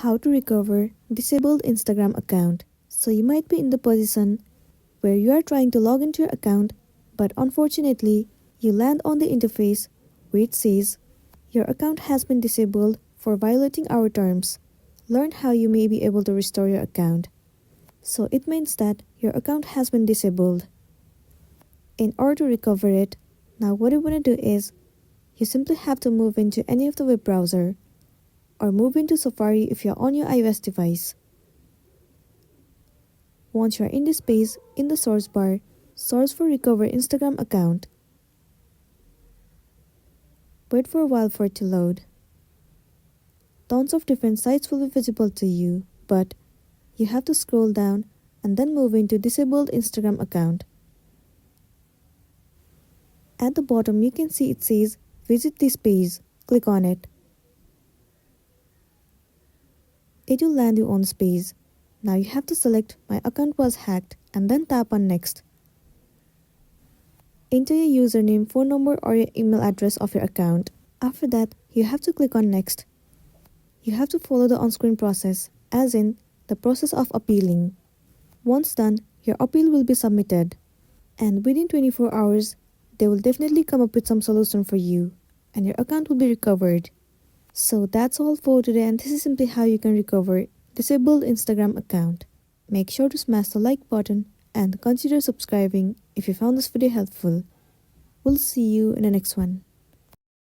How to recover disabled Instagram account. So you might be in the position where you are trying to log into your account, but unfortunately, you land on the interface where it says your account has been disabled for violating our terms. Learn how you may be able to restore your account. So it means that your account has been disabled. In order to recover it, now what you want to do is you simply have to move into any of the web browser or move into Safari if you're on your iOS device. Once you're in this page, in the source bar, search for Recover Instagram Account. Wait for a while for it to load. Tons of different sites will be visible to you, but you have to scroll down and then move into Disabled Instagram Account. At the bottom you can see it says Visit this page. Click on it. It will land you on this page. Now you have to select My account was hacked and then tap on Next. Enter your username, phone number or your email address of your account. After that, you have to click on Next. You have to follow the on-screen process, as in the process of appealing. Once done, your appeal will be submitted. And within 24 hours, they will definitely come up with some solution for you, and your account will be recovered. So that's all for today, and this is simply how you can recover disabled Instagram account. Make sure to smash the like button and consider subscribing if you found this video helpful. We'll see you in the next one.